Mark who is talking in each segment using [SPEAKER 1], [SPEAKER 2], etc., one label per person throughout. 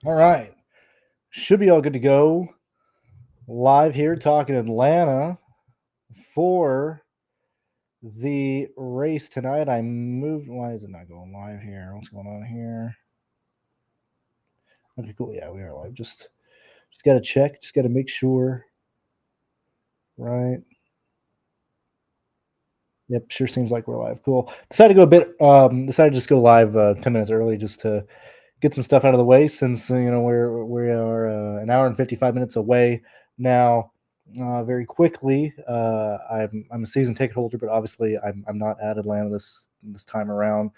[SPEAKER 1] All right. Should be all good to go. Live here talking Atlanta for the race tonight. I moved. Why is it not going live here? What's going on here? Okay, cool. Yeah, we are live. Just got to check. Just got to make sure. Right. Yep. Sure seems like we're live. Cool. Decided to go a bit. Decided to just go live 10 minutes early just to get some stuff out of the way since we are an hour and 55 minutes away now. Very quickly, I'm a season ticket holder, but obviously I'm not at Atlanta this time around.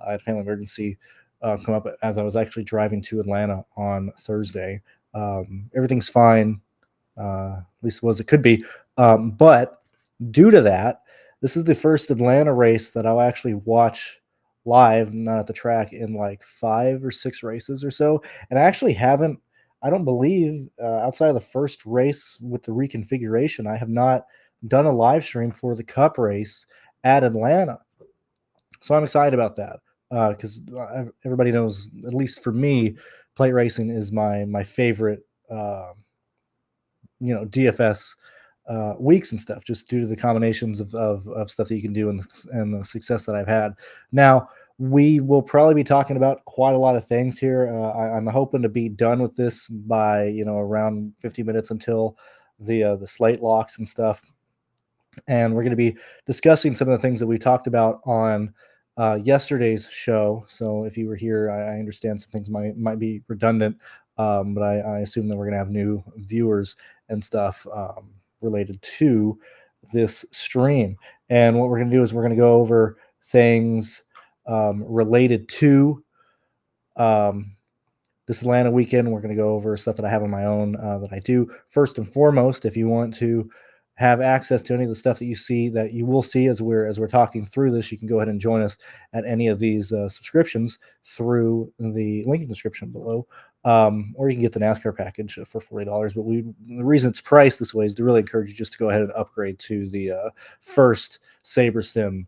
[SPEAKER 1] I had a family emergency come up as I was actually driving to Atlanta on Thursday. Everything's fine, at least it was it could be, but due to that, this is the first Atlanta race that I'll actually watch live, not at the track, in like 5 or 6 races or so. And I actually haven't, I don't believe, outside of the first race with the reconfiguration, I have not done a live stream for the Cup race at Atlanta. So I'm excited about that because everybody knows, at least for me, plate racing is my favorite. DFS weeks and stuff, just due to the combinations of stuff that you can do and the success that I've had. Now, we will probably be talking about quite a lot of things here. I'm hoping to be done with this by around 50 minutes until the slate locks and stuff, and we're going to be discussing some of the things that we talked about on yesterday's show. So if you were here, I understand some things might be redundant, but I assume that we're going to have new viewers and stuff related to this stream. And what we're going to do is we're going to go over things related to um, this Atlanta weekend. We're going to go over stuff that I have on my own that I do. First and foremost, if you want to have access to any of the stuff that you see, that you will see as we're talking through this, you can go ahead and join us at any of these subscriptions through the link in the description below. Or you can get the NASCAR package for $40. But the reason it's priced this way is to really encourage you just to go ahead and upgrade to the first Saber Sim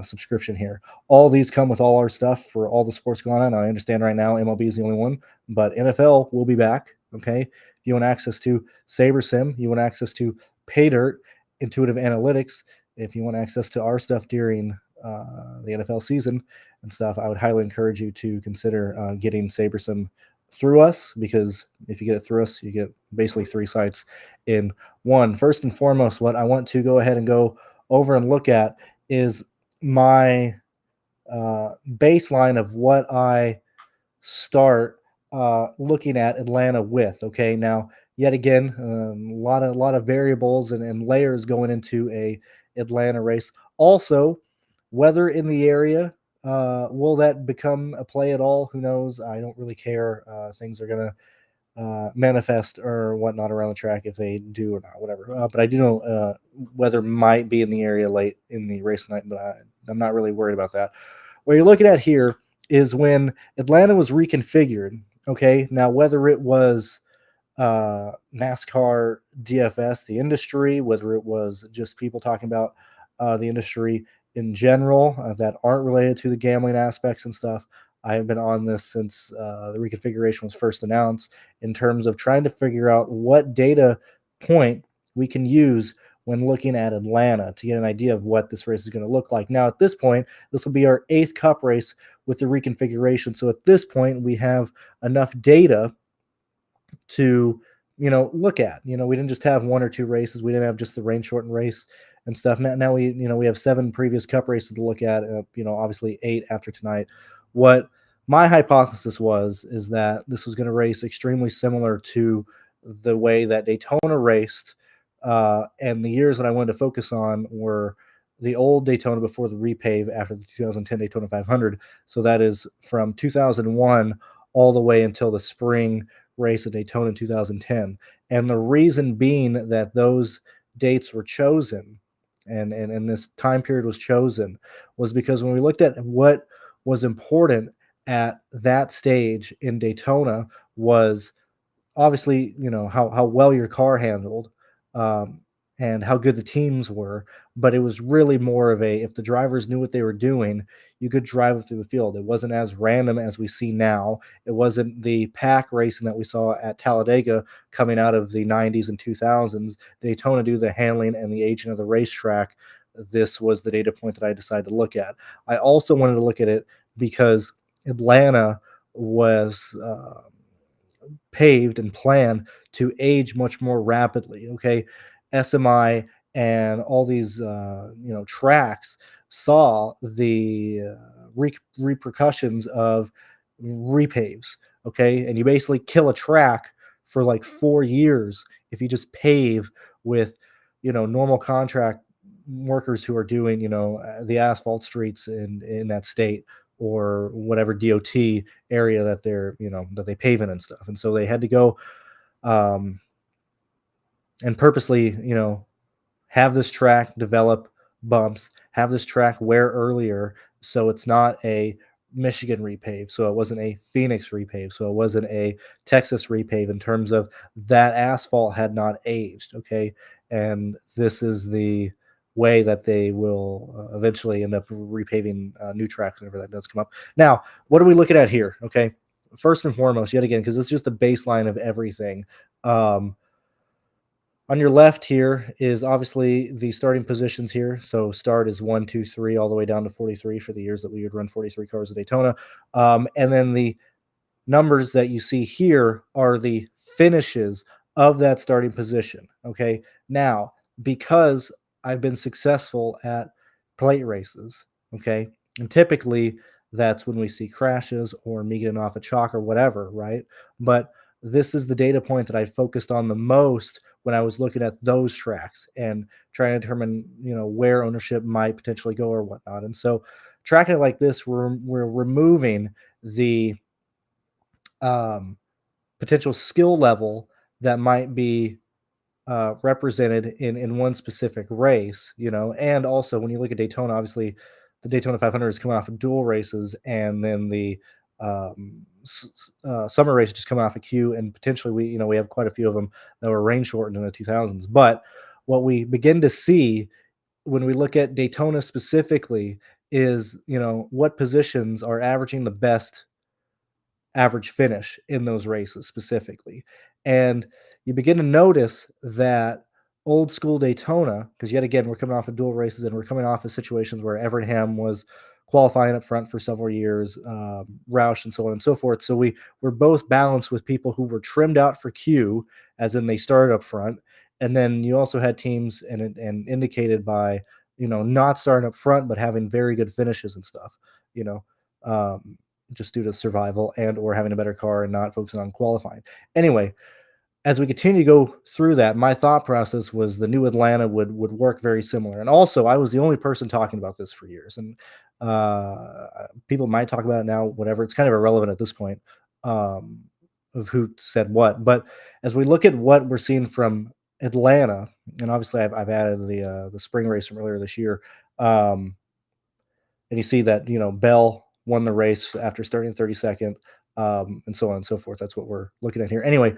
[SPEAKER 1] subscription here. All these come with all our stuff for all the sports going on. I understand right now MLB is the only one, but NFL will be back. Okay. If you want access to Saber Sim, you want access to Pay Dirt, Intuitive Analytics. If you want access to our stuff during the NFL season and stuff, I would highly encourage you to consider getting SaberSim through us, because if you get it through us, you get basically 3 sites in one. First and foremost, what I want to go ahead and go over and look at is my baseline of what I start looking at Atlanta with. Okay, now yet again, a lot of variables and layers going into a Atlanta race. Also, weather in the area. Will that become a play at all? Who knows? I don't really care. Things are gonna manifest or whatnot around the track if they do or not, whatever. But I do know weather might be in the area late in the race night, but I'm not really worried about that. What you're looking at here is when Atlanta was reconfigured. Okay, now whether it was NASCAR DFS, the industry, whether it was just people talking about the industry in general that aren't related to the gambling aspects and stuff. I have been on this since the reconfiguration was first announced, in terms of trying to figure out what data point we can use when looking at Atlanta to get an idea of what this race is going to look like. Now, at this point, this will be our 8th Cup race with the reconfiguration. So at this point, we have enough data to look at. We didn't just have 1 or 2 races. We didn't have just the rain shortened race and stuff. Now we have 7 previous Cup races to look at. Obviously 8 after tonight. What my hypothesis is that this was going to race extremely similar to the way that Daytona raced, and the years that I wanted to focus on were the old Daytona before the repave after the 2010 Daytona 500. So that is from 2001 all the way until the spring race at Daytona in 2010. And the reason being that those dates were chosen and this time period was chosen was because when we looked at what was important at that stage in Daytona was obviously, how well your car handled, um, and how good the teams were, but it was really more of a, if the drivers knew what they were doing, you could drive it through the field. It wasn't as random as we see now. It wasn't the pack racing that we saw at Talladega coming out of the 90s and 2000s. Daytona, due to the handling and the aging of the racetrack, this was the data point that I decided to look at. I also wanted to look at it because Atlanta was paved and planned to age much more rapidly. Okay, SMI and all these tracks saw the repercussions of repaves. Okay, and you basically kill a track for like 4 years if you just pave with normal contract workers who are doing the asphalt streets in that state, or whatever DOT area that they pave in and stuff. And so they had to go um, and purposely have this track develop bumps, have this track wear earlier, so it's not a Michigan repave, so it wasn't a Phoenix repave, so it wasn't a Texas repave, in terms of that asphalt had not aged. Okay, and this is the way that they will eventually end up repaving new tracks whenever that does come up. Now, what are we looking at here? Okay, first and foremost, yet again, because it's just a baseline of everything. Um, on your left here is obviously the starting positions here. So start is 1, 2, 3, all the way down to 43 for the years that we would run 43 cars at Daytona. And then the numbers that you see here are the finishes of that starting position. Okay. Now, because I've been successful at plate races, okay, and typically that's when we see crashes or me getting off a chalk or whatever, right? But this is the data point that I focused on the most when I was looking at those tracks and trying to determine, where ownership might potentially go or whatnot. And so, tracking it like this, we're removing the um, potential skill level that might be represented in one specific race, and also when you look at Daytona, obviously the Daytona 500 is coming off of dual races, and then the summer race just coming off a queue, and potentially we have quite a few of them that were rain shortened in the 2000s. But what we begin to see when we look at Daytona specifically is what positions are averaging the best average finish in those races specifically. And you begin to notice that old school Daytona, because yet again, we're coming off of dual races and we're coming off of situations where Evernham was qualifying up front for several years, Roush and so on and so forth. So we're both balanced with people who were trimmed out for Q, as in they started up front. And then you also had teams and indicated by, not starting up front, but having very good finishes and stuff, you know. Um, just due to survival and or having a better car and not focusing on qualifying. Anyway, as we continue to go through that, my thought process was the new Atlanta would work very similar. And also, I was the only person talking about this for years, and people might talk about it now, whatever. It's kind of irrelevant at this point, um, of who said what. But as we look at what we're seeing from Atlanta, and obviously I've added the spring race from earlier this year. And you see that Bell won the race after starting 32nd, and so on and so forth. That's what we're looking at here. Anyway,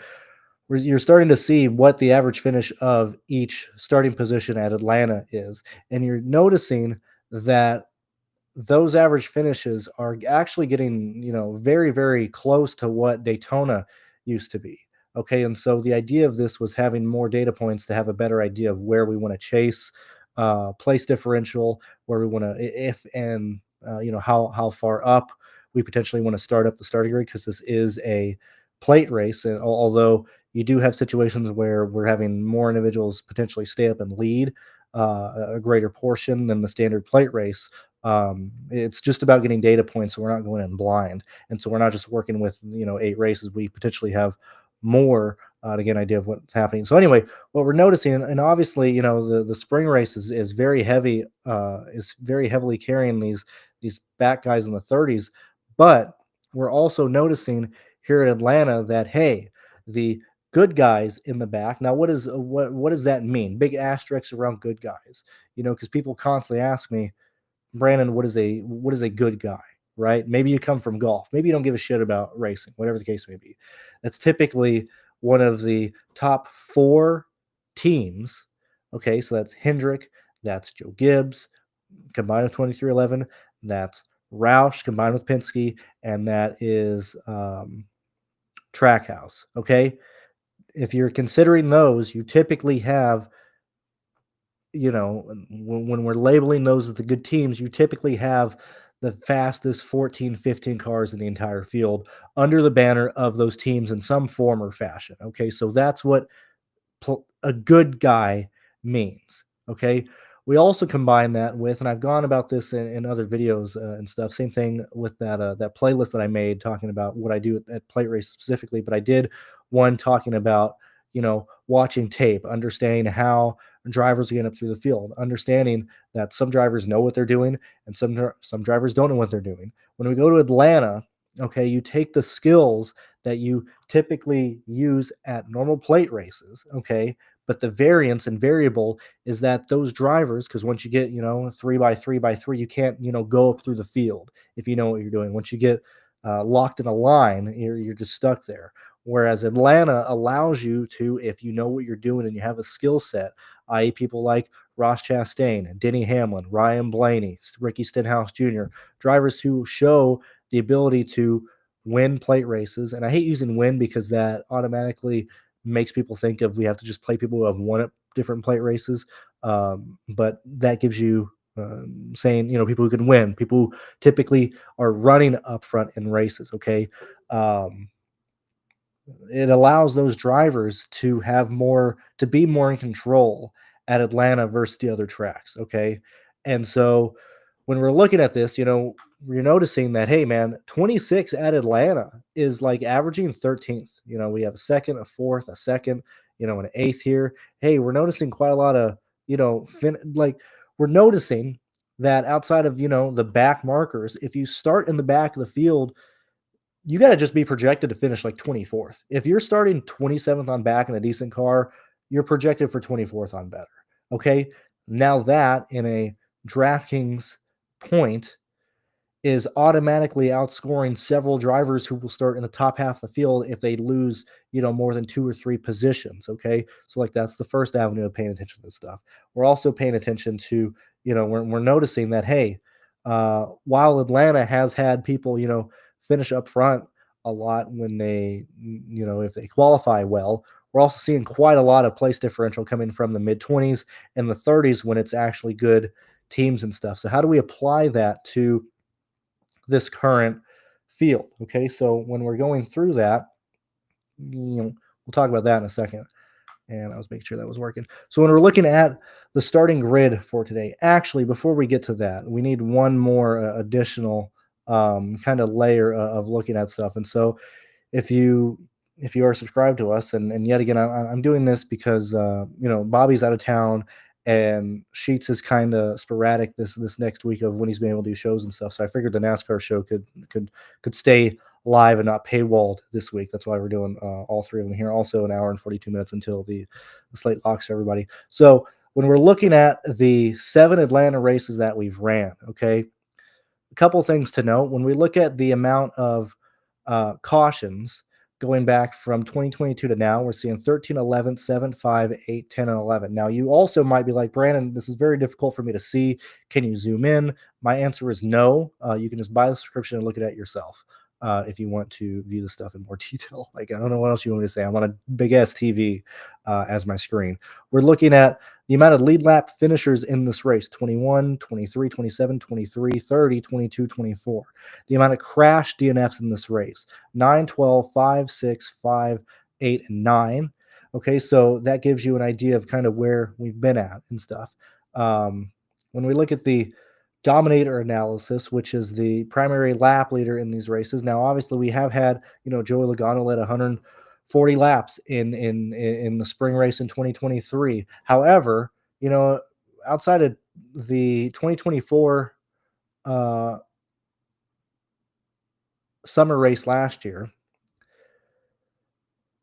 [SPEAKER 1] you're starting to see what the average finish of each starting position at Atlanta is, and you're noticing that those average finishes are actually getting, very, very close to what Daytona used to be. Okay. And so the idea of this was having more data points to have a better idea of where we want to chase, place differential, where we want to, if and, how far up we potentially want to start up the starting grid, because this is a plate race. And although you do have situations where we're having more individuals potentially stay up and lead a greater portion than the standard plate race, it's just about getting data points, so we're not going in blind, and so we're not just working with 8 races. We potentially have more to get an idea of what's happening. So anyway, what we're noticing, and obviously the spring race is very heavy, is very heavily carrying these back guys in the 30s, but we're also noticing here in Atlanta that, hey, the good guys in the back. Now, what does that mean? Big asterisks around good guys, because people constantly ask me, Brandon, what is a good guy, right? Maybe you come from golf. Maybe you don't give a shit about racing, whatever the case may be. That's typically one of the top 4 teams Okay, so that's Hendrick, that's Joe Gibbs combined with 2311, that's Roush combined with Penske, and that is Trackhouse. Okay, if you're considering those, you typically have, when we're labeling those as the good teams, you typically have the fastest 14, 15 cars in the entire field under the banner of those teams in some form or fashion. Okay, so that's what a good guy means. Okay. We also combine that with, and I've gone about this in other videos and stuff. Same thing with that playlist that I made talking about what I do at plate race specifically. But I did one talking about watching tape, understanding how drivers get up through the field, understanding that some drivers know what they're doing and some drivers don't know what they're doing. When we go to Atlanta, okay, you take the skills that you typically use at normal plate races, okay? But the variance and variable is that those drivers, because once you get, 3 by 3 by 3, you can't, go up through the field if you know what you're doing. Once you get locked in a line, you're just stuck there. Whereas Atlanta allows you to, if you know what you're doing and you have a skill set, i.e., people like Ross Chastain, Denny Hamlin, Ryan Blaney, Ricky Stenhouse Jr., drivers who show the ability to win plate races. And I hate using win because that automatically makes people think of we have to just play people who have won at different plate races. But that gives you saying, people who can win, people who typically are running up front in races. Okay. Um, it allows those drivers to be more in control at Atlanta versus the other tracks. Okay. And so when we're looking at this, you're noticing that, hey, man, 26 at Atlanta is like averaging 13th. We have a second, a fourth, a second, an eighth here. Hey, we're noticing quite a lot of, we're noticing that outside of, the back markers, if you start in the back of the field, you got to just be projected to finish like 24th. If you're starting 27th on back in a decent car, you're projected for 24th on better. Okay. Now that in a DraftKings point is automatically outscoring several drivers who will start in the top half of the field if they lose, more than 2 or 3 positions. Okay. So like that's the first avenue of paying attention to this stuff. We're also paying attention to, we're noticing that, hey, while Atlanta has had people, finish up front a lot when they, if they qualify well, we're also seeing quite a lot of place differential coming from the mid 20s and the 30s when it's actually good teams and stuff. So how do we apply that to this current field? Okay, so when we're going through that, we'll talk about that in a second. And I was making sure that was working. So when we're looking at the starting grid for today, actually, before we get to that, we need one more additional kind of layer of looking at stuff. And so if you are subscribed to us, and yet again, I'm doing this because Bobby's out of town and Sheets is kind of sporadic this next week of when he's been able to do shows and stuff. So I figured the NASCAR show could stay live and not paywalled this week. That's why we're doing all three of them here. Also, an hour and 42 minutes until the slate locks for everybody. So when we're looking at the 7 Atlanta races that we've ran, okay, a couple things to note. When we look at the amount of cautions going back from 2022 to now, we're seeing 13, 11, 7, 5, 8, 10, and 11. Now, you also might be like, Brandon, this is very difficult for me to see. Can you zoom in? My answer is no. You can just buy the subscription and look at it yourself if you want to view the stuff in more detail. Like, I don't know what else you want me to say. I'm on a big-ass TV as my screen. We're looking at the amount of lead lap finishers in this race: 21, 23, 27, 23, 30, 22, 24. The amount of crash DNFs in this race: 9, 12, 5, 6, 5, 8, and 9. Okay, so that gives you an idea of kind of where we've been at and stuff. When we look at the dominator analysis, which is the primary lap leader in these races. Now, obviously, we have had, Joey Logano led 140 laps in the spring race in 2023. However, outside of the 2024 summer race last year,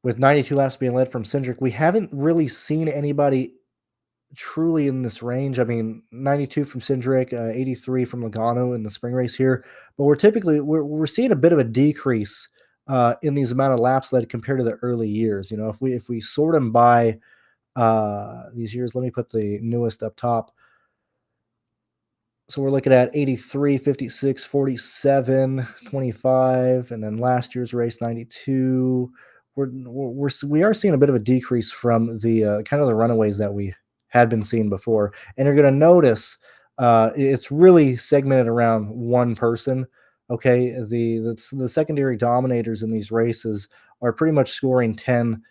[SPEAKER 1] with 92 laps being led from Cindric, we haven't really seen anybody truly in this range. I mean, 92 from Cindric, 83 from Logano in the spring race here, but we're seeing a bit of a decrease in these amount of laps led compared to the early years. If we sort them by these years. Let me put the newest up top. So we're looking at 83, 56, 47, 25, and then last year's race 92. We are seeing a bit of a decrease from the kind of the runaways that we had been seeing before, and you're going to notice it's really segmented around one person. Okay, the secondary dominators in these races are pretty much scoring 10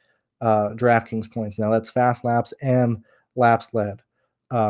[SPEAKER 1] DraftKings points. Now that's fast laps and laps led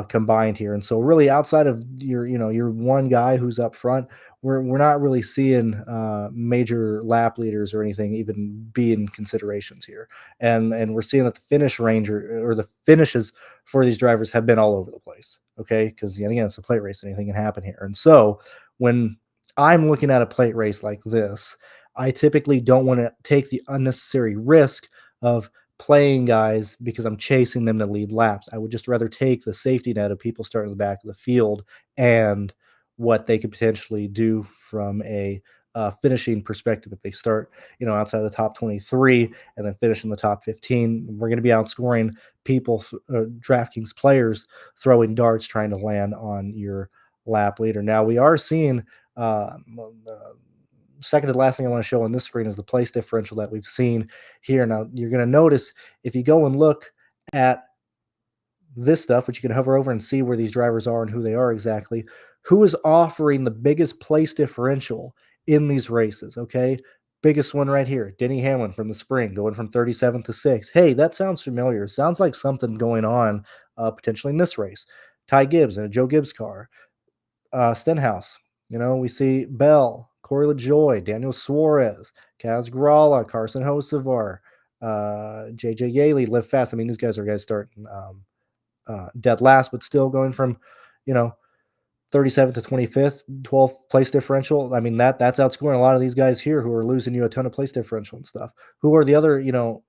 [SPEAKER 1] combined here. And so really outside of your one guy who's up front, we're not really seeing major lap leaders or anything even be in considerations here. And we're seeing that the finish range or the finishes for these drivers have been all over the place. Okay, because again it's a plate race, anything can happen here. And so when I'm looking at a plate race like this, I typically don't want to take the unnecessary risk of playing guys because I'm chasing them to lead laps. I would just rather take the safety net of people starting at the back of the field and what they could potentially do from a finishing perspective. If they start, outside of the top 23 and then finish in the top 15, we're going to be outscoring people, DraftKings players, throwing darts trying to land on your lap leader. Now we are seeing second to last thing I want to show on this screen is the place differential that we've seen here. Now, you're going to notice if you go and look at this stuff, which you can hover over and see where these drivers are and who they are exactly, who is offering the biggest place differential in these races, okay? Biggest one right here, Denny Hamlin from the spring, going from 37 to 6. Hey, that sounds familiar. Sounds like something going on potentially in this race. Ty Gibbs in a Joe Gibbs car. Stenhouse. We see Bell, Corey LaJoy, Daniel Suarez, Kaz Grala, Carson Hocevar, JJ Yaley, Live Fast. I mean, these guys are guys starting dead last, but still going from, you know, 37th to 25th, 12th place differential. I mean, that's outscoring a lot of these guys here who are losing you a ton of place differential and stuff. Who are the other,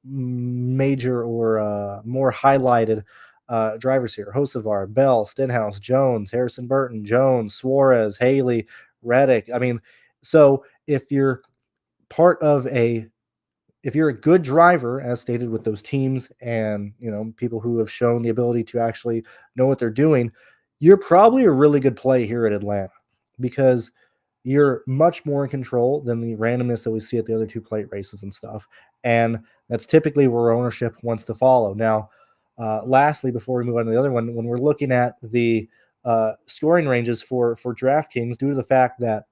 [SPEAKER 1] major or more highlighted drivers here? Hocevar, Bell, Stenhouse, Jones, Harrison Burton, Jones, Suarez, Haley, Reddick. I mean, so if you're part of if you're a good driver, as stated with those teams and, people who have shown the ability to actually know what they're doing, you're probably a really good play here at Atlanta because you're much more in control than the randomness that we see at the other two plate races and stuff. And that's typically where ownership wants to follow. Now, lastly, before we move on to the other one, when we're looking at the scoring ranges for DraftKings, due to the fact that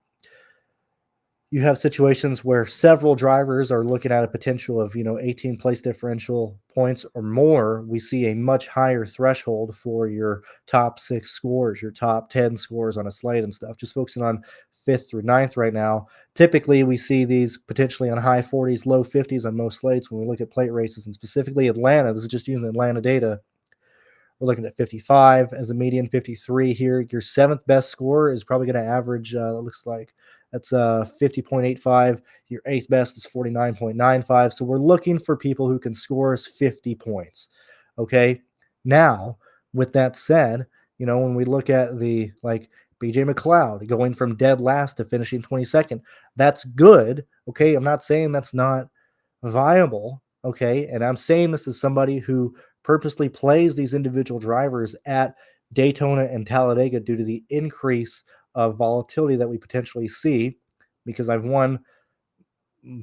[SPEAKER 1] you have situations where several drivers are looking at a potential of 18 place differential points or more, we see a much higher threshold for your top 6 scores, your top 10 scores on a slate and stuff. Just focusing on 5th through 9th right now, typically we see these potentially on high 40s, low 50s on most slates when we look at plate races, and specifically Atlanta. This is just using Atlanta data. We're looking at 55 as a median, 53 here. Your 7th best score is probably going to average, it looks like that's 50.85. Your 8th best is 49.95. So we're looking for people who can score us 50 points. Okay. Now, with that said, when we look at the BJ McLeod going from dead last to finishing 22nd, that's good. Okay. I'm not saying that's not viable. Okay. And I'm saying this is somebody who purposely plays these individual drivers at Daytona and Talladega due to the increase of volatility that we potentially see, because I've won,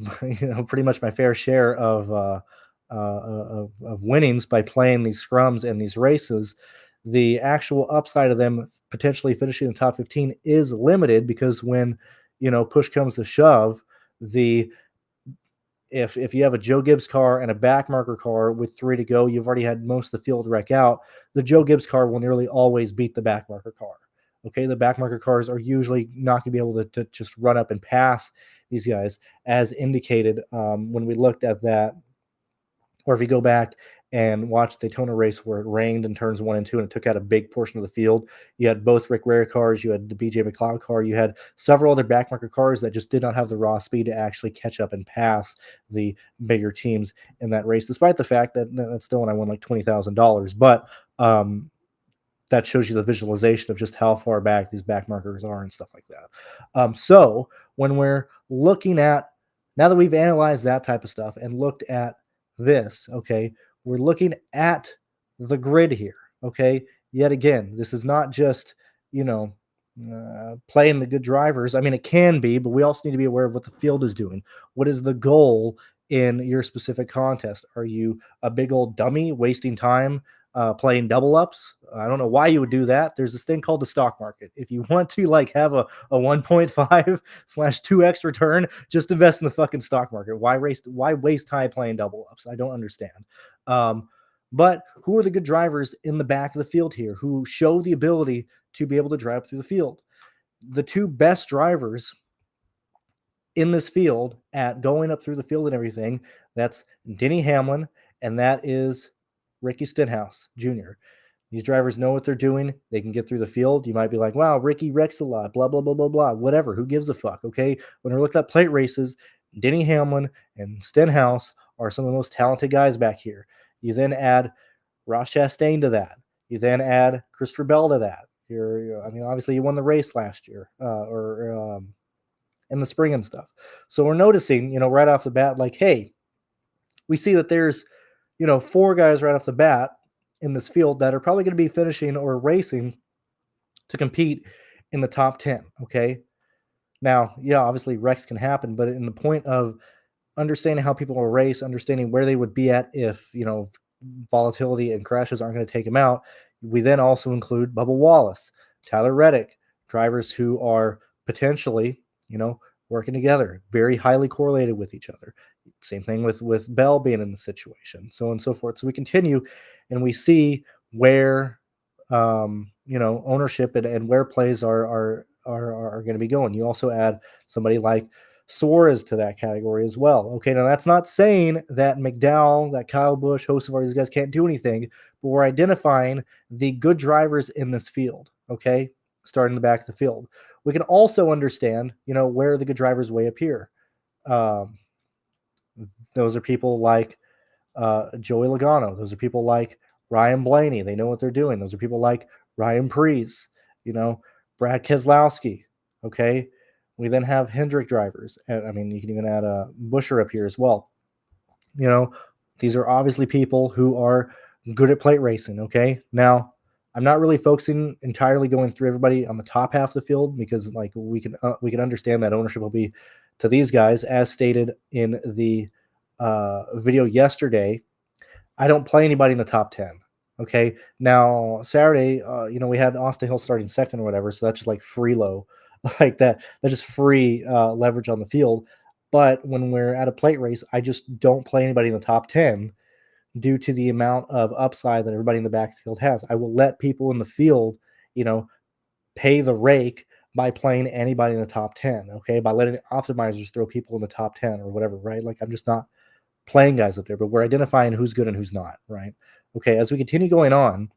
[SPEAKER 1] pretty much my fair share of winnings by playing these scrums and these races. The actual upside of them potentially finishing in the top 15 is limited because when push comes to shove, if you have a Joe Gibbs car and a back marker car with 3 to go, you've already had most of the field wreck out. The Joe Gibbs car will nearly always beat the back marker car. Okay, the back marker cars are usually not going to be able to just run up and pass these guys, as indicated when we looked at that. Or if you go back and watch the Daytona race where it rained in turns 1 and 2 and it took out a big portion of the field, you had both Rick Ware cars, you had the BJ McLeod car, you had several other backmarker cars that just did not have the raw speed to actually catch up and pass the bigger teams in that race, despite the fact that that's still when I won like $20,000. But that shows you the visualization of just how far back these back markers are and stuff like that. So when we're looking at, now that we've analyzed that type of stuff and looked at this, okay, we're looking at the grid here. Okay. Yet again, this is not just, you know, playing the good drivers. I mean, it can be, but we also need to be aware of what the field is doing. What is the goal in your specific contest? Are you a big old dummy wasting time playing double ups? I don't know why you would do that. There's this thing called the stock market. If you want to like have a 1.5/2x return, just invest in the fucking stock market. Why waste time playing double ups? I don't understand. Um, but who are the good drivers in the back of the field here who show the ability to be able to drive through the field? The two best drivers in this field at going up through the field and everything, that's Denny Hamlin and that is Ricky Stenhouse Jr. These drivers know what they're doing. They can get through the field. You might be like, wow, Ricky wrecks a lot, blah, blah, blah, blah, blah, whatever. Who gives a fuck? Okay. When we're looking at plate races, Denny Hamlin and Stenhouse are some of the most talented guys back here. You then add Ross Chastain to that. You then add Christopher Bell to that. I mean, obviously, you won the race last year, or in the spring and stuff. So we're noticing, right off the bat, like, hey, we see that there's, four guys right off the bat in this field that are probably going to be finishing or racing to compete in the top 10. Okay. Now, yeah, obviously wrecks can happen, but in the point of understanding how people will race, understanding where they would be at if, volatility and crashes aren't going to take them out, we then also include Bubba Wallace, Tyler Reddick, drivers who are potentially, working together, very highly correlated with each other. Same thing with Bell being in the situation, so on and so forth. So we continue and we see where ownership and where plays are going to be going. You also add somebody like Suarez to that category as well. Okay, now that's not saying that McDowell, that Kyle Busch, Hocevar, these guys can't do anything, but we're identifying the good drivers in this field. Okay, starting in the back of the field. We can also understand, where the good drivers way up here. Um, those are people like Joey Logano. Those are people like Ryan Blaney. They know what they're doing. Those are people like Ryan Preece, Brad Keselowski. Okay. We then have Hendrick drivers. And I mean, you can even add Busher up here as well. These are obviously people who are good at plate racing. Okay. Now, I'm not really focusing entirely going through everybody on the top half of the field because like we can understand that ownership will be to these guys as stated in the video yesterday. I don't play anybody in the top 10. Okay. Now, Saturday, we had Austin Hill starting second or whatever. So that's just like free low, like that. That's just free leverage on the field. But when we're at a plate race, I just don't play anybody in the top 10 due to the amount of upside that everybody in the back of the field has. I will let people in the field, pay the rake by playing anybody in the top 10. Okay. By letting optimizers throw people in the top 10 or whatever, right? Like I'm just not playing guys up there, but we're identifying who's good and who's not, right? Okay, as we continue going on,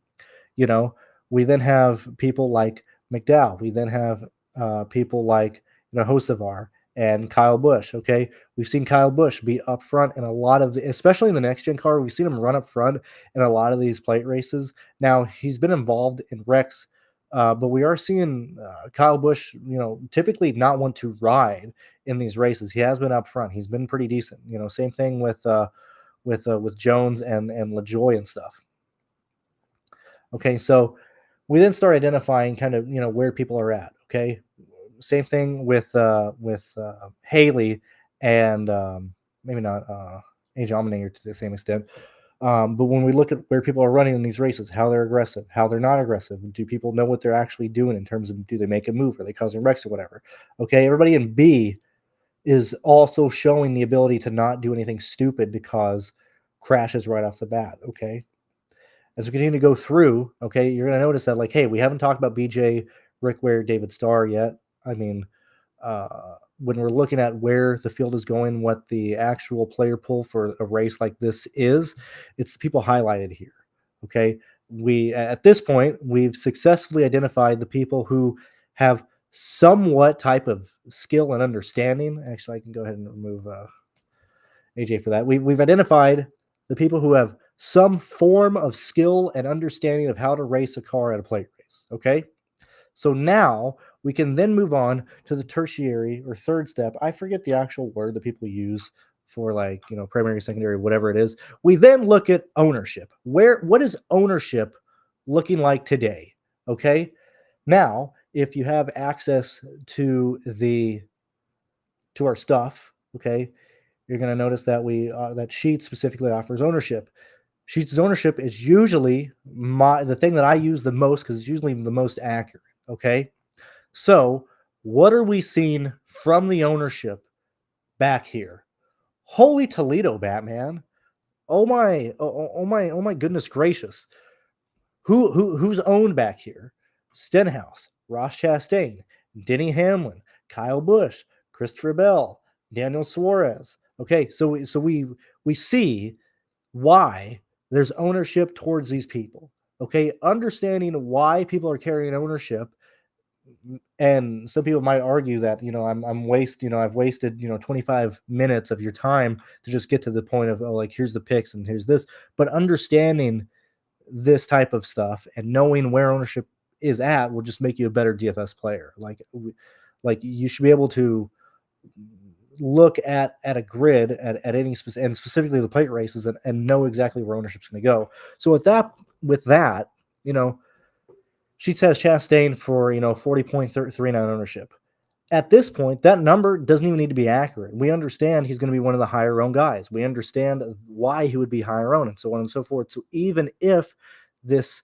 [SPEAKER 1] we then have people like McDowell. We then have people like, Hocevar and Kyle Busch, okay? We've seen Kyle Busch be up front in a lot of, especially in the next-gen car, we've seen him run up front in a lot of these plate races. Now, he's been involved in wrecks, but we are seeing Kyle Busch, typically not want to ride in these races. He has been up front. He's been pretty decent. Same thing with Jones and LaJoy and stuff. Okay, so we then start identifying kind of where people are at. Okay, same thing with Haley and maybe not Age Dominator to the same extent. But when we look at where people are running in these races, how they're aggressive, how they're not aggressive, do people know what they're actually doing in terms of do they make a move, are they causing wrecks or whatever? Okay, everybody in B is also showing the ability to not do anything stupid to cause crashes right off the bat. Okay, as we continue to go through, okay, you're going to notice that, like, hey, we haven't talked about BJ, Rick Ware, David Starr yet. I mean, when we're looking at where the field is going, what the actual player pool for a race like this is, it's the people highlighted here. Okay, at this point we've successfully identified the people who have somewhat type of skill and understanding. Actually, I can go ahead and remove AJ for that. We've identified the people who have some form of skill and understanding of how to race a car at a plate race. Okay. So now we can then move on to the tertiary or third step. I forget the actual word that people use for like, primary, secondary, whatever it is. We then look at ownership. What is ownership looking like today? Okay. Now, if you have access to our stuff, okay, you're going to notice that that Sheets specifically offers ownership. Sheets' ownership is usually the thing that I use the most because it's usually the most accurate. Okay, so what are we seeing from the ownership back here? Holy Toledo, Batman! Oh my, oh my goodness gracious! Who's owned back here? Stenhouse, Ross Chastain, Denny Hamlin, Kyle Busch, Christopher Bell, Daniel Suarez. Okay, so we see why there's ownership towards these people. Okay, understanding why people are carrying ownership, and some people might argue that I've wasted 25 minutes of your time to just get to the point of, oh, like, here's the picks and here's this. But understanding this type of stuff and knowing where ownership is at will just make you a better DFS player. Like you should be able to look at a grid at any and specifically the plate races, and know exactly where ownership's going to go. So with that, Sheets has Chastain for 40.39 ownership. At this point, that number doesn't even need to be accurate. We understand he's going to be one of the higher owned guys. We understand why he would be higher owned, and so on and so forth. So even if this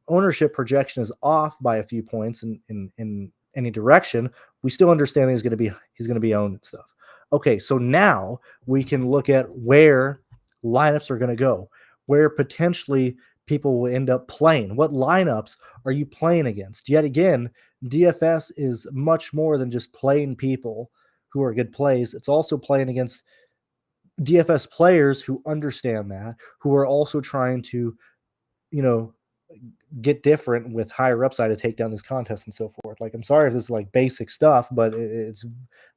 [SPEAKER 1] ownership projection is off by a few points in any direction, we still understand that he's going to be owned and stuff. Okay, so now we can look at where lineups are going to go, where potentially people will end up playing. What lineups are you playing against? Yet again, DFS is much more than just playing people who are good plays. It's also playing against DFS players who understand that, who are also trying to, get different with higher upside to take down this contest and so forth. Like, I'm sorry if this is like basic stuff, but it's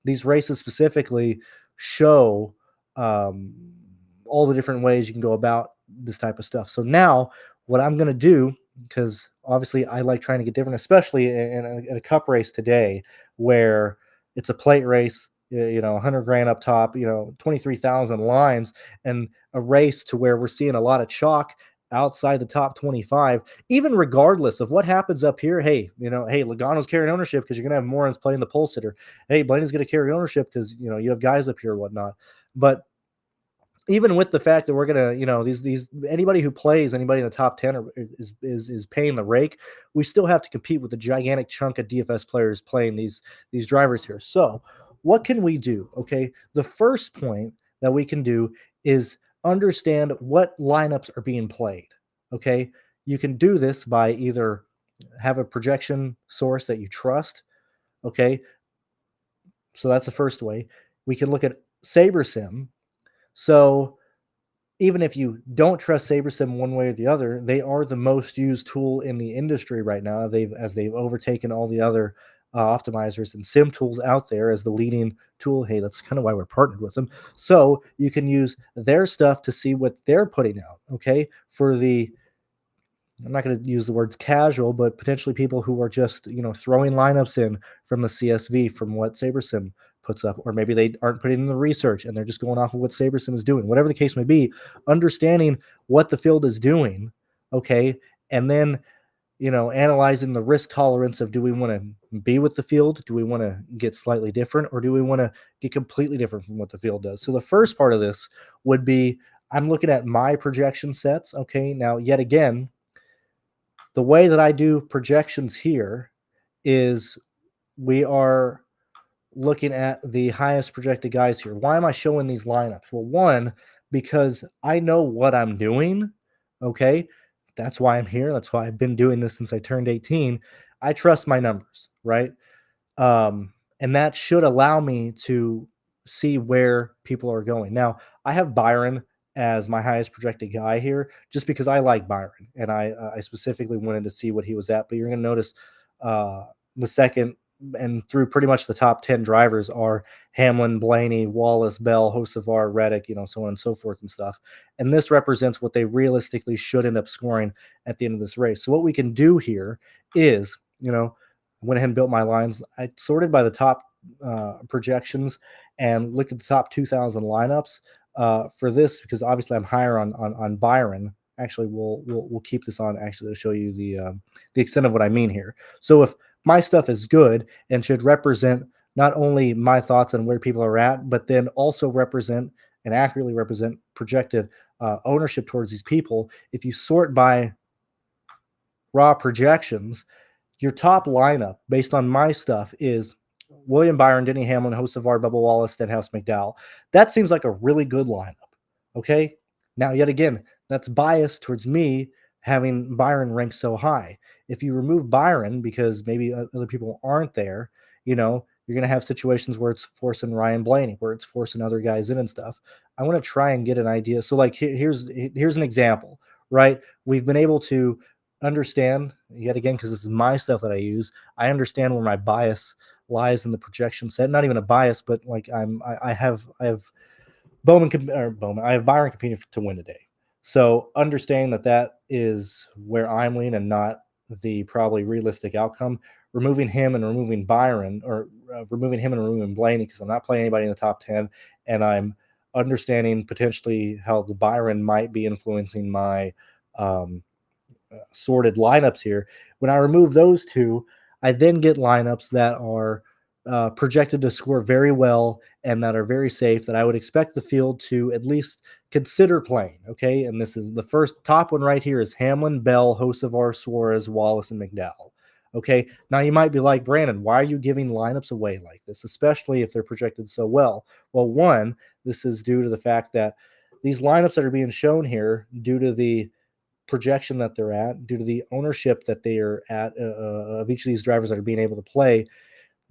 [SPEAKER 1] these races specifically show all the different ways you can go about this type of stuff. So now what I'm going to do, because obviously I like trying to get different, especially in a cup race today where it's a plate race, 100 grand up top, 23,000 lines, and a race to where we're seeing a lot of chalk outside the top 25, even regardless of what happens up here. Hey, Logano's carrying ownership because you're going to have morons playing the pole sitter. Hey, Blaney's going to carry ownership because, you have guys up here and whatnot. But even with the fact that we're going to, these anybody who plays anybody in the top 10 is paying the rake, we still have to compete with the gigantic chunk of DFS players playing these drivers here. So what can we do? Okay, the first point that we can do is understand what lineups are being played. Okay, you can do this by either have a projection source that you trust. Okay, so that's the first way. We can look at SaberSim. So even if you don't trust SaberSim one way or the other, they are the most used tool in the industry right now. They've overtaken all the other optimizers and sim tools out there as the leading tool. Hey, that's kind of why we're partnered with them. So you can use their stuff to see what they're putting out. Okay, for the I'm not going to use the words casual, but potentially people who are just throwing lineups in from the CSV from what SaberSim puts up, or maybe they aren't putting in the research and they're just going off of what SaberSim is doing. Whatever the case may be, understanding what the field is doing, okay, and then analyzing the risk tolerance of, do we want to be with the field? Do we want to get slightly different, or do we want to get completely different from what the field does? So the first part of this would be, I'm looking at my projection sets. Okay, now yet again, the way that I do projections here is we are looking at the highest projected guys here. Why am I showing these lineups? Well, one, because I know what I'm doing. Okay. That's why I'm here. That's why I've been doing this since I turned 18. I trust my numbers, right? And that should allow me to see where people are going. Now, I have Byron as my highest projected guy here, just because I like Byron, and I specifically wanted to see what he was at. But you're going to notice the second and through pretty much the top 10 drivers are Hamlin, Blaney, Wallace, Bell, Hocevar, Reddick, so on and so forth and stuff. And this represents what they realistically should end up scoring at the end of this race. So what we can do here is, went ahead and built my lines. I sorted by the top projections, and look at the top 2,000 lineups for this, because obviously I'm higher on Byron. Actually, we'll keep this on actually to show you the extent of what I mean here. So if my stuff is good and should represent not only my thoughts on where people are at, but then also represent and accurately represent projected ownership towards these people. If you sort by raw projections, your top lineup based on my stuff is William Byron, Denny Hamlin, Hocevar, Bubba Wallace, Stenhouse, McDowell. That seems like a really good lineup. Okay. Now, yet again, that's biased towards me having Byron ranked so high. If you remove Byron because maybe other people aren't there, you're going to have situations where it's forcing Ryan Blaney, where it's forcing other guys in and stuff. I want to try and get an idea. So, like, here's an example, right? We've been able to understand yet again, because this is my stuff that I use. I understand where my bias lies in the projection set. Not even a bias, but like I have I have Byron competing to win today. So understanding that is where I'm leaning and not the probably realistic outcome. Removing him and removing Byron, or removing him and removing Blaney, because I'm not playing anybody in the top 10, and I'm understanding potentially how the Byron might be influencing my sorted lineups here. When I remove those two, I then get lineups that are projected to score very well and that are very safe, that I would expect the field to at least consider playing. Okay. And this is the first top one right here is Hamlin, Bell, Hocevar, Suarez, Wallace, and McDowell. Okay. Now you might be like, Brandon, why are you giving lineups away like this, especially if they're projected so well? Well, one, this is due to the fact that these lineups that are being shown here, due to the projection that they're at, due to the ownership that they are at of each of these drivers that are being able to play,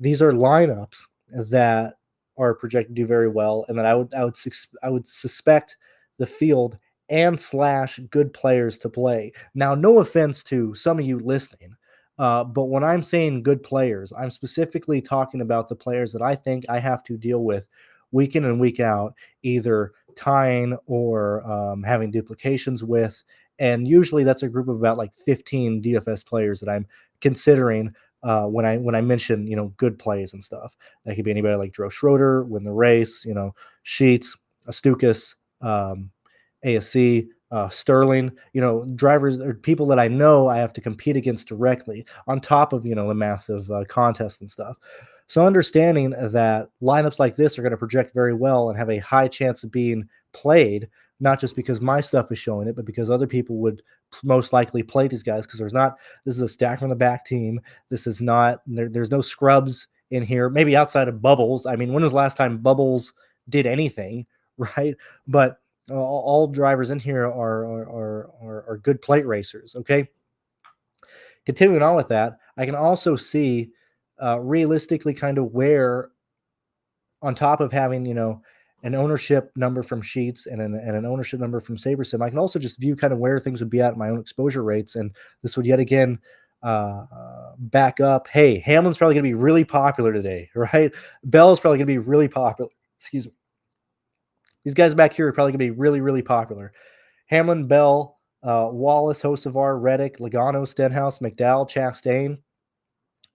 [SPEAKER 1] these are lineups that are projected to do very well, and that I would suspect the field and slash good players to play. Now, no offense to some of you listening, but when I'm saying good players, I'm specifically talking about the players that I think I have to deal with week in and week out, either tying or having duplications with. And usually that's a group of about like 15 DFS players that I'm considering when I mention good plays and stuff. That could be anybody like Drew Schroeder, Win the Race, Sheets, Astukas, ASC, Sterling, drivers or people that I know I have to compete against directly, on top of the massive contests and stuff. So understanding that lineups like this are going to project very well and have a high chance of being played, not just because my stuff is showing it, but because other people would most likely play these guys, because this is a stack from the back team. This is not there's no scrubs in here, maybe outside of Bubbles. I mean, when was the last time Bubbles did anything, right? But all drivers in here are good plate racers. Okay. Continuing on with that, I can also see realistically kind of where, on top of having an ownership number from Sheets and an ownership number from SaberSim, I can also just view kind of where things would be at my own exposure rates, and this would yet again back up. Hey, Hamlin's probably going to be really popular today, right? Bell's probably going to be really popular. Excuse me. These guys back here are probably going to be really, really popular. Hamlin, Bell, Wallace, Hocevar, Reddick, Logano, Stenhouse, McDowell, Chastain,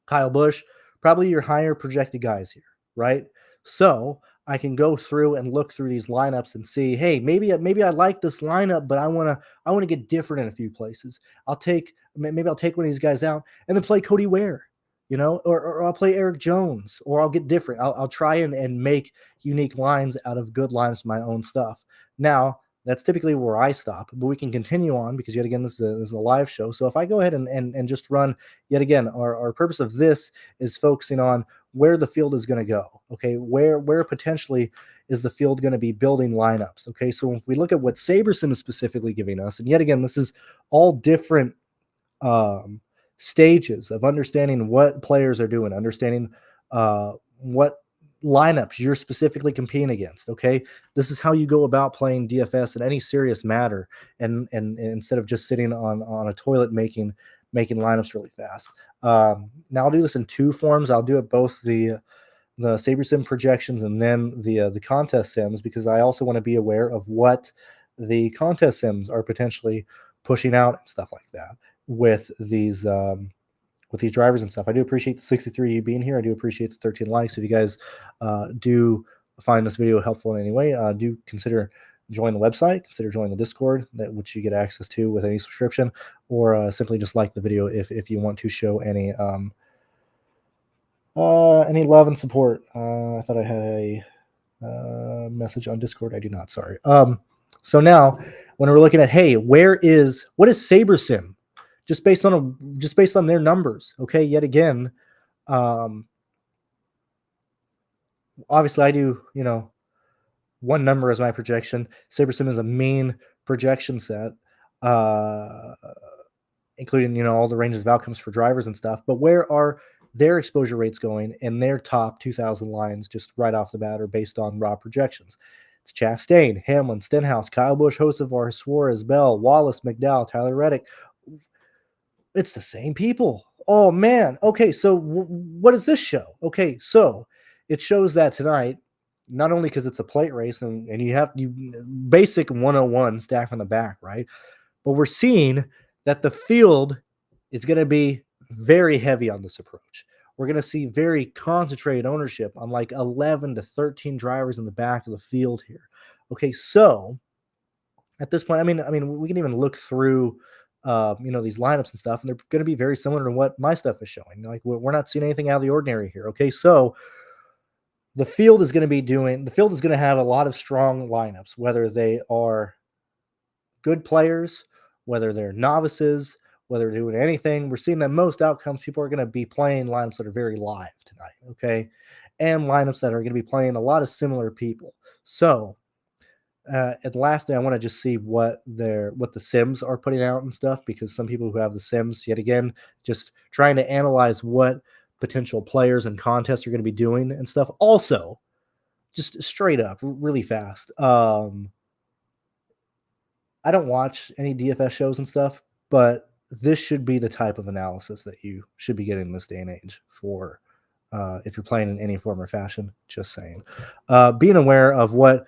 [SPEAKER 1] Kyle Busch, probably your higher projected guys here, right? So I can go through and look through these lineups and see, hey, maybe I like this lineup, but I want to get different in a few places. Maybe I'll take one of these guys out and then play Cody Ware, or I'll play Eric Jones, or I'll get different. I'll try and make unique lines out of good lines of my own stuff. Now, that's typically where I stop, but we can continue on, because yet again, this is a live show. So if I go ahead and just run, yet again, our purpose of this is focusing on where the field is going to go. Okay. Where potentially is the field going to be building lineups? Okay. So if we look at what SaberSim is specifically giving us, and yet again, this is all different stages of understanding what players are doing, understanding what lineups you're specifically competing against. Okay, this is how you go about playing DFS in any serious matter, and instead of just sitting on a toilet making lineups really fast. Now I'll do this in two forms. I'll do it both the SaberSim projections and then the contest sims, because I also want to be aware of what the contest sims are potentially pushing out and stuff like that with these drivers and stuff. I do appreciate the 63 you being here. I do appreciate the 13 likes. If you guys do find this video helpful in any way, do consider join the website, consider joining the Discord, which you get access to with any subscription, or simply just like the video if you want to show any love and support. I thought I had a message on Discord. I do not. Sorry. So now, when we're looking at, hey, what is SaberSim? Just based on their numbers. Okay. Yet again, obviously I do, one number as my projection. SaberSim is a mean projection set, including, all the ranges of outcomes for drivers and stuff. But where are their exposure rates going in their top 2,000 lines just right off the bat, or based on raw projections? It's Chastain, Hamlin, Stenhouse, Kyle Busch, Hocevar, Suarez, Bell, Wallace, McDowell, Tyler Reddick. It's the same people. Oh, man. Okay, so what does this show? Okay, so it shows that tonight, not only because it's a plate race and you have basic 101 stack on the back, right? But we're seeing that the field is going to be very heavy on this approach. We're going to see very concentrated ownership on like 11 to 13 drivers in the back of the field here. Okay, so at this point, I mean, we can even look through, these lineups and stuff, and they're going to be very similar to what my stuff is showing. Like, we're not seeing anything out of the ordinary here. Okay, so the field is going to have a lot of strong lineups, whether they are good players, whether they're novices, whether they're doing anything. We're seeing that most outcomes, people are going to be playing lineups that are very live tonight, okay? And lineups that are going to be playing a lot of similar people. So, at lastly, I want to just see what the Sims are putting out and stuff, because some people who have the Sims, yet again, just trying to analyze what potential players and contests are going to be doing and stuff. Also, just straight up, really fast. I don't watch any DFS shows and stuff, but this should be the type of analysis that you should be getting in this day and age for if you're playing in any form or fashion. Just saying. Being aware of what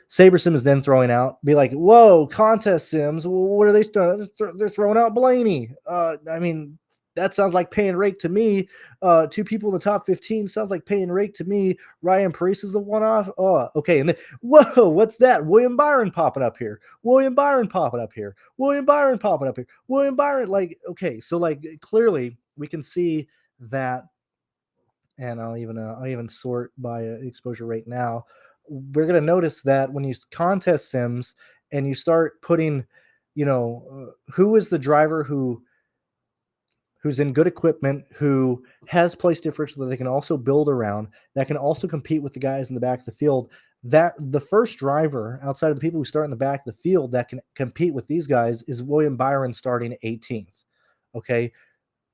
[SPEAKER 1] SaberSim is then throwing out, be like, whoa, contest sims, what are they? They're throwing out Blaney. I mean, that sounds like paying rake to me. Two people in the top 15 sounds like paying rake to me. Ryan Preece is the one-off. Oh, okay. And then, whoa, what's that? William Byron popping up here. William Byron popping up here. William Byron popping up here. William Byron, like, okay. So, like, clearly we can see that, and I'll even sort by exposure rate now. We're going to notice that when you contest sims and you start putting, who is the driver who's in good equipment, who has place differential that they can also build around, that can also compete with the guys in the back of the field, that the first driver outside of the people who start in the back of the field that can compete with these guys is William Byron starting 18th. Okay.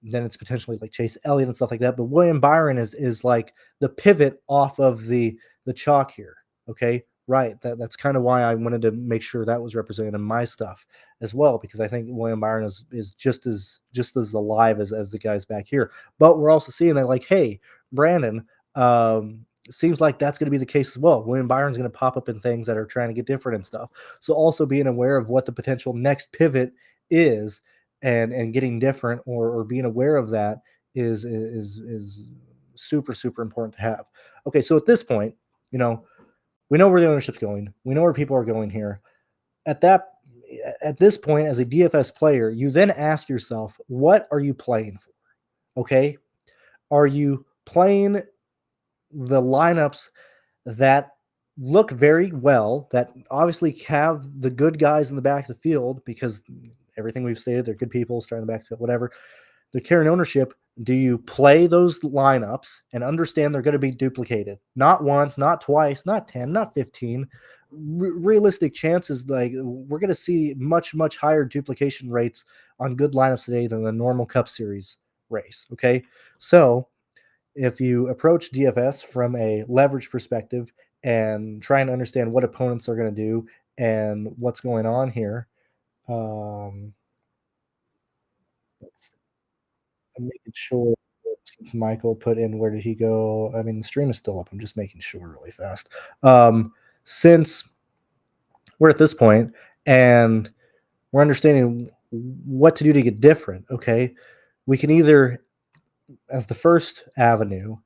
[SPEAKER 1] Then it's potentially like Chase Elliott and stuff like that. But William Byron is like the pivot off of the chalk here. Okay. Right. That's kind of why I wanted to make sure that was represented in my stuff as well, because I think William Byron is just as alive as the guys back here. But we're also seeing that, like, hey, Brandon, seems like that's going to be the case as well. William Byron's going to pop up in things that are trying to get different and stuff. So also being aware of what the potential next pivot is and getting different or being aware of that is super, super important to have. Okay. So at this point, we know where the ownership's going. We know where people are going here. At this point, as a DFS player, you then ask yourself, what are you playing for? Okay. Are you playing the lineups that look very well, that obviously have the good guys in the back of the field, because everything we've stated, they're good people starting the back of the field, whatever. They're carrying ownership. Do you play those lineups and understand they're going to be duplicated? Not once, not twice, not 10, not 15. Realistic chances, like, we're going to see much, much higher duplication rates on good lineups today than the normal Cup Series race. Okay. So if you approach DFS from a leverage perspective and try and understand what opponents are going to do and what's going on here, I'm making sure, since Michael put in, where did he go? I mean, the stream is still up. I'm just making sure really fast. Since we're at this point and we're understanding what to do to get different, okay, we can either, as the first avenue,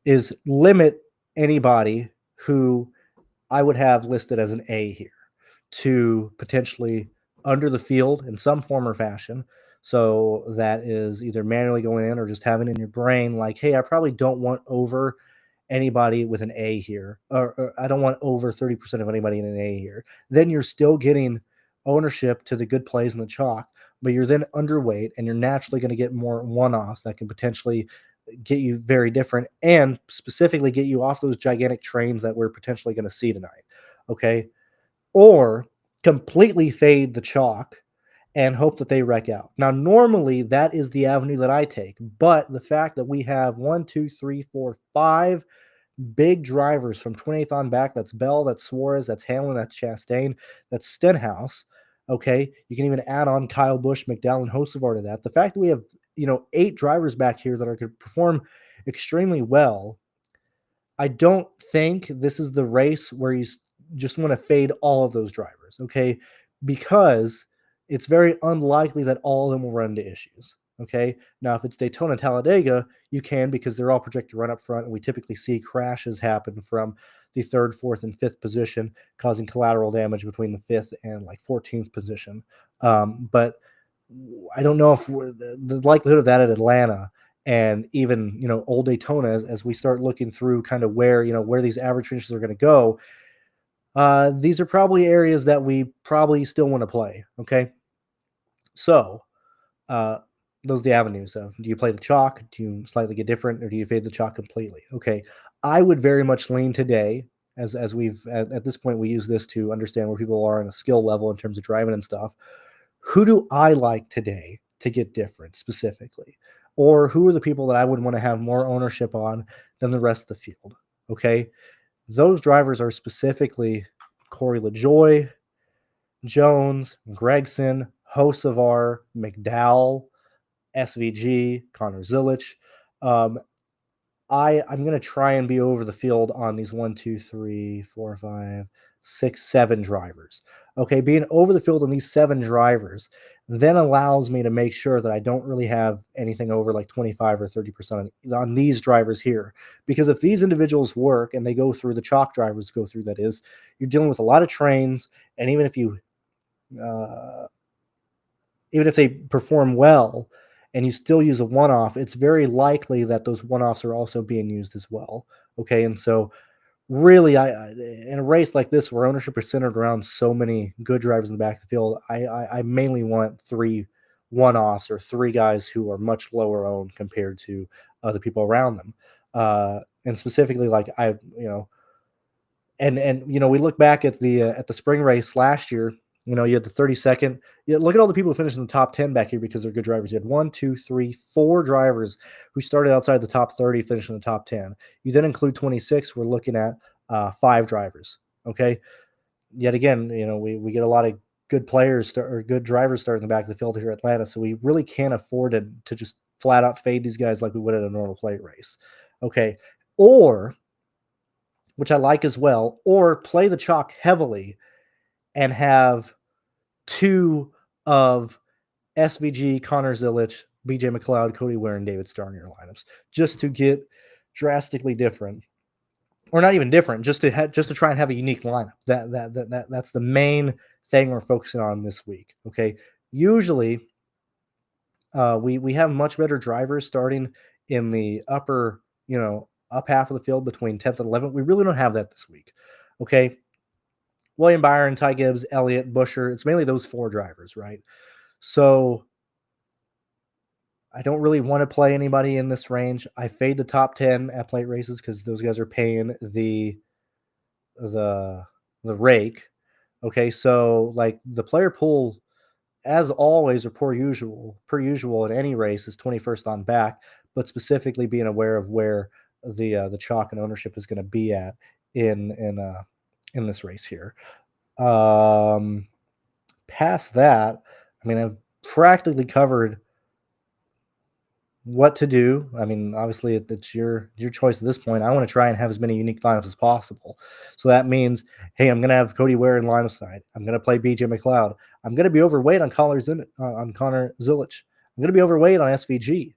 [SPEAKER 1] is limit anybody who I would have listed as an A here to potentially under the field in some form or fashion. So that is either manually going in or just having in your brain, like, hey, I probably don't want over anybody with an A here, or I don't want over 30% of anybody in an A here. Then you're still getting ownership to the good plays in the chalk, but you're then underweight and you're naturally going to get more one offs that can potentially get you very different and specifically get you off those gigantic trains that we're potentially going to see tonight. Okay. Or completely fade the chalk and hope that they wreck out. Now, normally that is the avenue that I take, but the fact that we have one, two, three, four, five big drivers from 28th on back. That's Bell, that's Suarez, that's Hamlin, that's Chastain, that's Stenhouse. Okay. You can even add on Kyle Busch, McDowell, and Hocevar to that. The fact that we have, 8 drivers back here that are going to perform extremely well. I don't think this is the race where you just want to fade all of those drivers, okay? Because it's very unlikely that all of them will run into issues, okay? Now, if it's Daytona Talladega, you can because they're all projected to run up front, and we typically see crashes happen from the third, fourth, and fifth position, causing collateral damage between the fifth and like 14th position. But I don't know if the likelihood of that at Atlanta and even old Daytona as we start looking through kind of where these average finishes are going to go. These are probably areas that we probably still want to play. Okay, so uh, those are the avenues of: do you play the chalk? Do you slightly get different, or do you fade the chalk completely? Okay, I would very much lean today. As we've at this point, we use this to understand where people are on a skill level in terms of driving and stuff. Who do I like today to get different specifically? Or who are the people that I would want to have more ownership on than the rest of the field? Okay. Those drivers are specifically Corey LaJoy, Jones, Gregson, Hocevar, McDowell, SVG, Connor Zilich. Um, I'm gonna try and be over the field on these 1, 2, 3, 4, 5, 6, 7 drivers. Okay, being over the field on these 7 drivers then allows me to make sure that I don't really have anything over like 25 or 30% on these drivers here. Because if these individuals work and they go through the chalk drivers go through, that is, you're dealing with a lot of trains, and uh, even if they perform well and you still use a one-off, it's very likely that those one-offs are also being used as well. Okay, and so really, in a race like this where ownership is centered around so many good drivers in the back of the field, I mainly want 3 one-offs or 3 guys who are much lower owned compared to other people around them. And specifically, like we look back at the spring race last year. You had the 32nd. Look at all the people who finished in the top 10 back here because they're good drivers. You had 1, 2, 3, 4 drivers who started outside the top 30, finished in the top 10. You then include 26. We're looking at 5 drivers. Okay. Yet again, we get a lot of good players or good drivers starting in the back of the field here at Atlanta. So we really can't afford to just flat out fade these guys like we would at a normal plate race. Okay. Or, which I like as well, or play the chalk heavily and have 2 of SVG, Connor Zilich, BJ McLeod, Cody Ware, and David Starr in your lineups, just to get drastically different, or not even different, just to try and have a unique lineup. That's the main thing we're focusing on this week. Okay, usually we have much better drivers starting in the upper, up half of the field between 10th and 11th. We really don't have that this week. Okay, William Byron, Ty Gibbs, Elliott, Busher. It's mainly those 4 drivers, right? So I don't really want to play anybody in this range. I fade the top 10 at plate races because those guys are paying the rake. Okay, so like the player pool, as always, or per usual in any race, is 21st on back, but specifically being aware of where the chalk and ownership is going to be at in this race here. Past that, I mean, I've practically covered what to do. I mean, obviously, it's your choice at this point. I want to try and have as many unique lineups as possible. So that means, hey, I'm going to have Cody Ware in line of sight. I'm going to play BJ McLeod. I'm going to be overweight on Connor Zilich. I'm going to be overweight on SVG.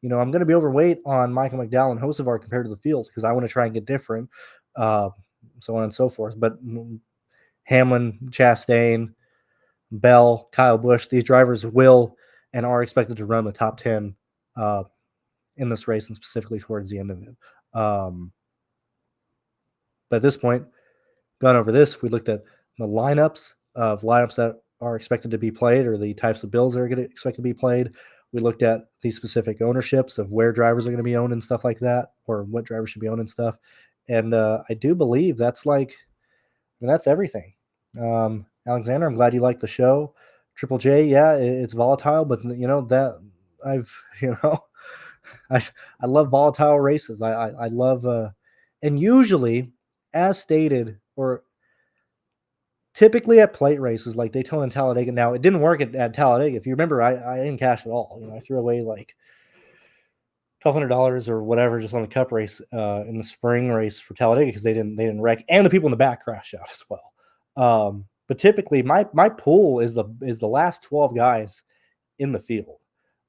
[SPEAKER 1] I'm going to be overweight on Michael McDowell and Hocevar compared to the field because I want to try and get different. so on and so forth. But Hamlin, Chastain, Bell, Kyle Busch, these drivers will and are expected to run the top 10 in this race, and specifically towards the end of it. But at this point, gone over this, we looked at the lineups that are expected to be played, or the types of bills that are going to expect to be played. We looked at the specific ownerships of where drivers are going to be owned and stuff like that, or what drivers should be owned and stuff. And I do believe that's that's everything. Alexander, I'm glad you liked the show. Triple J, yeah, it's volatile, but that I've I love volatile races. I love and usually, as stated, or typically at plate races like Daytona and Talladega. Now, it didn't work at Talladega. If you remember, I didn't cash at all. I threw away like $1,200 or whatever just on the Cup race in the spring race for Talladega because they didn't wreck, and the people in the back crashed out as well. But typically, my pool is the last 12 guys in the field.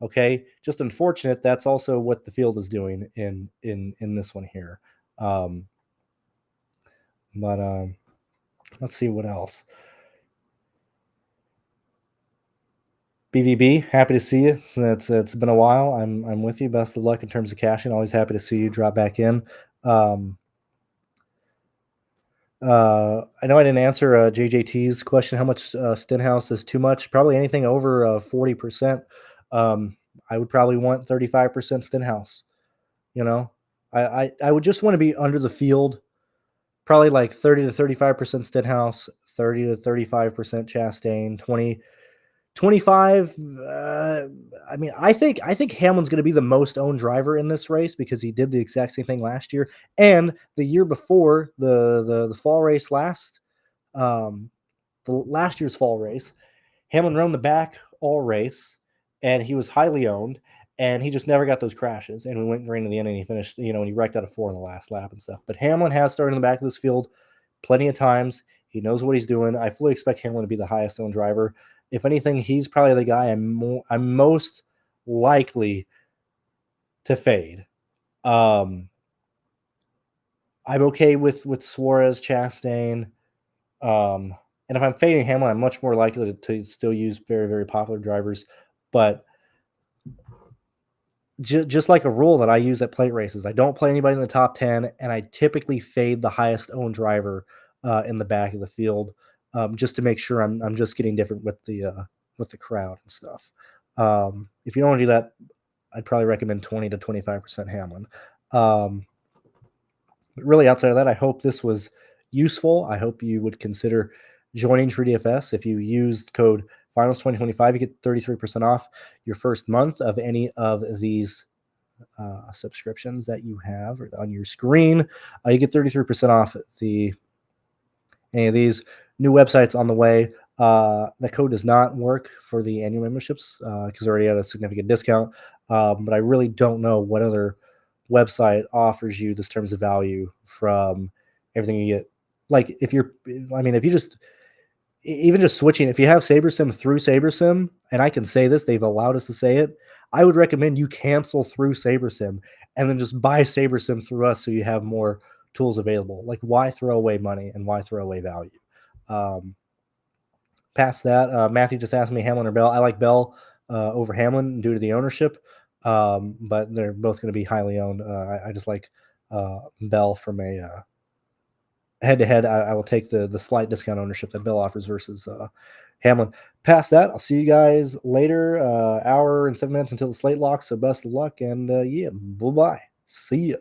[SPEAKER 1] Okay, just unfortunate. That's also what the field is doing in this one here. But let's see what else. BVB, happy to see you. It's been a while. I'm with you. Best of luck in terms of cashing. Always happy to see you drop back in. I know I didn't answer JJT's question. How much Stenhouse is too much? Probably anything over 40%. I would probably want 35% Stenhouse. I would just want to be under the field. Probably like 30 to 35% Stenhouse, 30 to 35% Chastain, 25. I think Hamlin's going to be the most owned driver in this race because he did the exact same thing last year and the year before the fall race the last year's fall race. Hamlin ran the back all race, and he was highly owned, and he just never got those crashes. And we went green to the end, and he finished, and he wrecked out of 4 in the last lap and stuff. But Hamlin has started in the back of this field plenty of times. He knows what he's doing. I fully expect Hamlin to be the highest owned driver. If anything, he's probably the guy I'm most likely to fade. I'm okay with Suarez, Chastain. And if I'm fading Hamlin, I'm much more likely to still use very, very popular drivers. But just like a rule that I use at plate races, I don't play anybody in the top 10, and I typically fade the highest owned driver in the back of the field, just to make sure I'm just getting different with the crowd and stuff. If you don't want to do that, I'd probably recommend 20 to 25% Hamlin. But really, outside of that, I hope this was useful. I hope you would consider joining TrueDFS. If you use code Finals 2025, you get 33% off your first month of any of these subscriptions that you have on your screen. You get 33% off any of these new websites on the way. The code does not work for the annual memberships because I already had a significant discount. But I really don't know what other website offers you this terms of value from everything you get. Like if you just switching, if you have SaberSim through SaberSim, and I can say this, they've allowed us to say it, I would recommend you cancel through SaberSim and then just buy SaberSim through us so you have more tools available. Like, why throw away money and why throw away value? Past that, Matthew just asked me Hamlin or Bell. I like Bell over Hamlin due to the ownership, but they're both going to be highly owned. I just like Bell from a head-to-head. I will take the slight discount ownership that Bell offers versus Hamlin. Past that, I'll see you guys later. Hour and 7 minutes until the slate locks, so best of luck, and bye-bye. See ya.